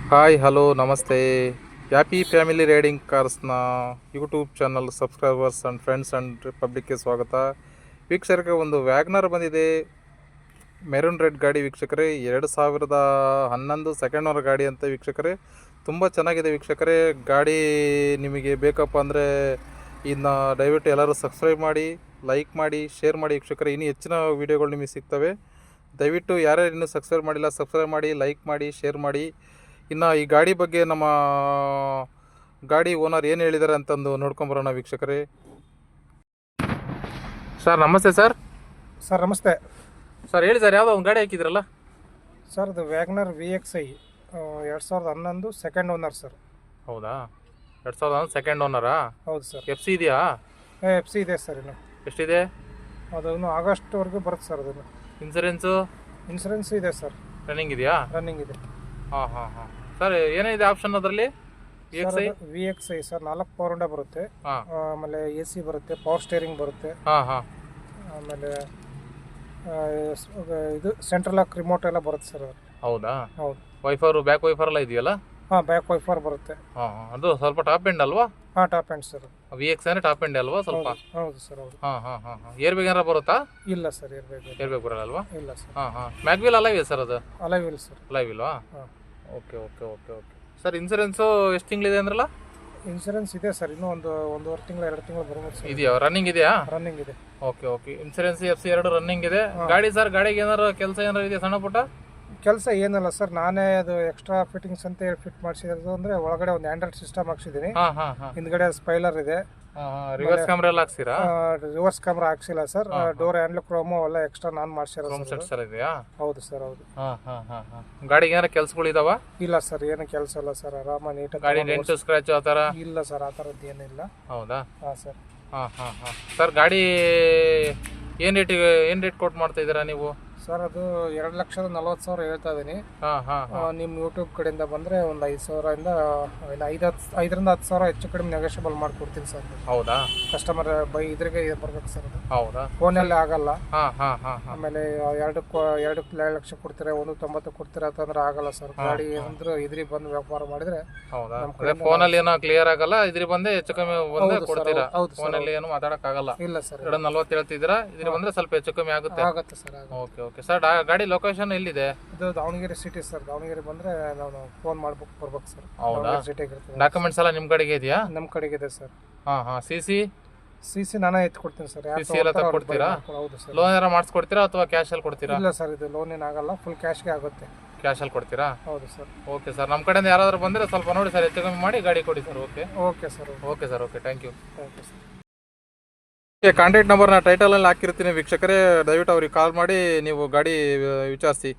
Hi hello ನಮಸ್ತೆ. Happy family riding ಕಾರ್ಸ್ನ YouTube channel subscribers and friends and ಪಬ್ಲಿಕ್ಗೆ ಸ್ವಾಗತ. ವೀಕ್ಷಕರಿಗೆ ಒಂದು ವ್ಯಾಗ್ನರ್ ಬಂದಿದೆ, ಮೆರೂನ್ ರೆಡ್ ಗಾಡಿ ವೀಕ್ಷಕರೇ. 2011 ಸೆಕೆಂಡ್ ಓನರ್ ಗಾಡಿ ಅಂತ ವೀಕ್ಷಕರೇ. ತುಂಬ ಚೆನ್ನಾಗಿದೆ ವೀಕ್ಷಕರೇ. ಗಾಡಿ ನಿಮಗೆ ಬೇಕಪ್ಪ ಅಂದರೆ ಇನ್ನು ದಯವಿಟ್ಟು ಎಲ್ಲರೂ ಸಬ್ಸ್ಕ್ರೈಬ್ ಮಾಡಿ, ಲೈಕ್ ಮಾಡಿ, ಶೇರ್ ಮಾಡಿ ವೀಕ್ಷಕರೇ. ಇನ್ನೂ ಹೆಚ್ಚಿನ ವೀಡಿಯೋಗಳು ನಿಮಗೆ ಸಿಗ್ತವೆ. ದಯವಿಟ್ಟು ಯಾರ್ಯಾರು ಇನ್ನೂ ಸಬ್ಸ್ಕ್ರೈಬ್ ಮಾಡಿಲ್ಲ ಸಬ್ಸ್ಕ್ರೈಬ್ ಮಾಡಿ, ಲೈಕ್ ಮಾಡಿ, ಶೇರ್ ಮಾಡಿ. ಇನ್ನು ಈ ಗಾಡಿ ಬಗ್ಗೆ ನಮ್ಮ ಗಾಡಿ ಓನರ್ ಏನು ಹೇಳಿದ್ದಾರೆ ಅಂತಂದು ನೋಡ್ಕೊಂಬರೋಣ ವೀಕ್ಷಕರೇ. ಸರ್ ನಮಸ್ತೆ ಸರ್. ಸರ್ ನಮಸ್ತೆ ಸರ್ ಹೇಳಿ ಸರ್, ಯಾವುದೋ ಒಂದು ಗಾಡಿ ಹಾಕಿದ್ರಲ್ಲ ಸರ್. ಇದು WagonR VXi 2011 second owner sir. ಹೌದಾ, 2011 ಸೆಕೆಂಡ್ ಓನರಾ? ಹೌದು ಸರ್. FC ಇದೆಯಾ? FC ಇದೆ ಸರ್. ಇನ್ನು ಎಷ್ಟಿದೆ? ಅದನ್ನು ಆಗಸ್ಟ್ವರೆಗೂ ಬರುತ್ತೆ ಸರ್. ಅದನ್ನು ಇನ್ಸೂರೆನ್ಸ್ ಇದೆ ಸರ್. ರನ್ನಿಂಗ್ ಇದೆಯಾ? ರನ್ನಿಂಗ್ ಇದೆ. ಹಾಂ ಸರ್, ಏನಿದೆ ಆಪ್ಷನ್ ಅದರಲ್ಲಿ? VXi ಸರ್ 4 ಪವರ್ ವಿಂಡೋ ಬರುತ್ತೆ. ಆಮೇಲೆ AC ಬರುತ್ತೆ, ಪವರ್ ಸ್ಟೇರಿಂಗ್ ಬರುತ್ತೆ. ಆಮೇಲೆ ಇದು ಸೆಂಟ್ರಲ್ ಲಾಕ್ ರಿಮೋಟ್ ಎಲ್ಲ ಬರುತ್ತೆ ಸರ್. ಹೌದಾ? ಹೌದು. ವೈಫರ್, ಬ್ಯಾಕ್ ವೈಫರ್ ಎಲ್ಲ ಇದೆಯಲ್ಲ? ಬ್ಯಾಕ್ ವೈಫರ್ ಬರುತ್ತೆ. ಅದು ಸ್ವಲ್ಪ ಟಾಪ್ ಎಂಡ್ ಅಲ್ವಾ? Top end sir. VXi ಅಂದ್ರೆ ಟಾಪ್ ಎಂಡ್ ಅಲ್ವಾ ಸ್ವಲ್ಪ? ಹೌದು ಸರ್. ಹೌದು. ಏರ್ ಬ್ಯಾಗ್ ಏನಾರ ಬರುತ್ತಾ? ಇಲ್ಲ ಸರ್, ಏರ್ ಬ್ಯಾಗ್ ಬರಲ್ಲ ಅಲ್ವಾ? ಇಲ್ಲ ಸರ್. Mag wheel alive sir? ಅದು ಅಲೈವ್ ಸರ್. ಅಲೈವ್ ಇಲ್ವಾ? Okay sir. ಇನ್ಸೂರೆನ್ಸು ಎಷ್ಟು ತಿಂಗಳಿದೆ ಅಂದ್ರಲ್ಲ? ಇನ್ಸೂರೆನ್ಸ್ ಇದೆ ಸರ್. ಇನ್ನೂ ಒಂದೂವರೆ ತಿಂಗಳು 2 ತಿಂಗಳು ಬರ್ಬೋದು ಸರ್. ಇದೆಯಾ? ರನ್ನಿಂಗ್ ಇದೆಯಾ? ರನ್ನಿಂಗ್ ಇದೆ. ಓಕೆ. ಇನ್ಸೂರೆನ್ಸ್ FC 2 ರನ್ನಿಂಗ್ ಇದೆ. ಗಾಡಿ ಸರ್, ಗಾಡಿಗೆ ಏನಾರು ಕೆಲಸ ಏನಾರು ಇದೆಯಾ ಸಣ್ಣ ಪುಟ್ಟ? ಕೆಲಸ ಏನಲ್ಲ ಸರ್. ನಾನೇ ಅದು ಎಕ್ಸ್ಟ್ರಾ ಫಿಟ್ಟಿಂಗ್ಸ್ ಅಂತ ಹೇಳಿ ಫಿಟ್ ಮಾಡಿಸಿರೋದು. ಅಂದರೆ ಒಳಗಡೆ ಒಂದು ಆಂಡ್ರಾಯ್ಡ್ ಸಿಸ್ಟಮ್ ಹಾಕ್ಸಿದ್ದೀನಿ. ಹಿಂದ್ಗಡೆ ಸ್ಪೈಲರ್ ಇದೆ. ರಿವರ್ಸ್ ಕ್ಯಾಮ್ರಾ ಎಲ್ಲ ಹಾಕ್ಸಿರಾ? ರಿವರ್ಸ್ ಕ್ಯಾಮ್ರಾ ಹಾಕ್ಸಿಲ್ಲ ಸರ್. ಡೋರ್ ಹ್ಯಾಂಡ್ಲ್ ಕ್ರೋಮೋ ಎಲ್ಲ ಎಕ್ಸ್ಟ್ರಾ ನಾನು ಮಾಡಿಸಿರೋದು. ಇದೆಯಾ? ಹೌದು ಸರ್. ಹೌದು. ಗಾಡಿಗೆ ಏನಾರ ಕೆಲಸಗಳು ಇದಾವ? ಇಲ್ಲ ಸರ್, ಏನು ಕೆಲಸ ಇಲ್ಲ ಸರ್. ಆರಾಮ ನೀಟ್. ಗಾಡಿ ಡೆಂಟ್ ಸ್ಕ್ರಾಚ್ ಆ ಥರ? ಇಲ್ಲ ಸರ್, ಆ ಥರದ್ದು ಏನಿಲ್ಲ. ಹೌದಾ? ಸರ್. ಸರ್, ಗಾಡಿ ಏನು ರೇಟ್ ಕೊಟ್ಟು ಮಾಡ್ತಾ ಇದ್ದೀರಾ ನೀವು? ಸರ್, ಅದು 2,40,000 ಹೇಳ್ತಾ ಇದೀನಿ. ನಿಮ್ಮ ಯೂಟ್ಯೂಬ್ ಕಡೆಯಿಂದ ಬಂದರೆ ಒಂದು 5,000 5,000 10,000 ಹೆಚ್ಚು ಕಡಿಮೆ ನೆಗೋಷಿಯಬಲ್ ಮಾಡಿಕೊಡ್ತೀನಿ ಸರ್. ಹೌದಾ? ಕಸ್ಟಮರ್ ಇದ್ರಿಗೆ ಬರ್ಬೇಕು ಸರ್. ಹೌದಾ? ಫೋನಲ್ಲಿ ಆಗಲ್ಲ. ಆಮೇಲೆ 2 ಲಕ್ಷ ಕೊಡ್ತೀರಾ, 1,90 ಕೊಡ್ತೀರಾ ಅಂತಂದ್ರೆ ಆಗಲ್ಲ ಸರ್. ಗಾಡಿ ಅಂದ್ರೆ ಇದ್ರಿಗೆ ಬಂದು ವ್ಯಾಪಾರ ಮಾಡಿದ್ರೆ. ಹೌದಾ? ಫೋನಲ್ಲಿ ಏನೋ ಕ್ಲಿಯರ್ ಆಗಲ್ಲ, ಇದ್ರಿಗೆ ಬಂದೆ ಹೆಚ್ಚು ಕಮ್ಮಿ ಬಂದು ಕೊಡ್ತೀರಾ? ಫೋನಲ್ಲಿ ಏನು ಮಾತಾಡಕ್ ಆಗಲ್ಲ? ಇಲ್ಲ ಸರ್. 2,40 ಹೇಳ್ತಿದ್ದೀರಾ, ಇದ್ರಿಗೆ ಬಂದ್ರೆ ಸ್ವಲ್ಪ ಹೆಚ್ಚು ಕಮ್ಮಿ ಆಗುತ್ತೆ ಸರ್. Okay sir. ಗಾಡಿ ಲೊಕೇಶನ್ ಎಲ್ಲಿದೆ? ಇದು ದಾವಣಗೆರೆ ಸಿಟಿ ಸರ್. ದಾವಣಗೆರೆ ಬಂದ್ರೆ ನಾವು ಫೋನ್ ಮಾಡ್ಬೇಕು, ಬರ್ಬೇಕು ಸರ್. ಹೌದಾ? ಡಾಕ್ಯುಮೆಂಟ್ಸ್ ಎಲ್ಲ ನಿಮ್ಮ ಕಡೆಗೆ ಇದೆಯಾ? ನಮ್ಮ ಕಡೆಗೆ ಇದೆ ಸರ್. CC ನಾನೇ ಎತ್ಕೊಡ್ತೀನಿ ಸರ್. CC ಎಲ್ಲ ತಗೊಡ್ತೀರಾ? ಹೌದು ಸರ್. ಲೋನ್ ಏನಾರ ಮಾಡಿಸ್ಕೊಡ್ತೀರಾ ಅಥವಾ ಕ್ಯಾಶ್ ಅಲ್ಲಿ ಕೊಡ್ತೀರಾ? ಇಲ್ಲ ಸರ್, ಇದು ಲೋನ್ ಏನಾಗಲ್ಲ, ಫುಲ್ ಕ್ಯಾಶ್ಗೆ ಆಗುತ್ತೆ. ಕ್ಯಾಶ್ ಅಲ್ಲಿ ಕೊಡ್ತೀರಾ? ಹೌದು ಸರ್. Okay sir. ನಮ್ಮ ಕಡೆಯಿಂದ ಯಾರಾದ್ರೂ ಬಂದರೆ ಸ್ವಲ್ಪ ನೋಡಿ ಸರ್, ಹೆಚ್ಚು ಕಮ್ಮಿ ಮಾಡಿ ಗಾಡಿ ಕೊಡಿ sir. Okay sir. Thank you sir. Contact ನಂಬರ್ನ ಟೈಟಲಲ್ಲಿ ಹಾಕಿರ್ತೀನಿ ವೀಕ್ಷಕರೇ. ದಯವಿಟ್ಟು ಅವ್ರಿಗೆ ಕಾಲ್ ಮಾಡಿ ನೀವು ಗಾಡಿ ವಿಚಾರಿಸಿ.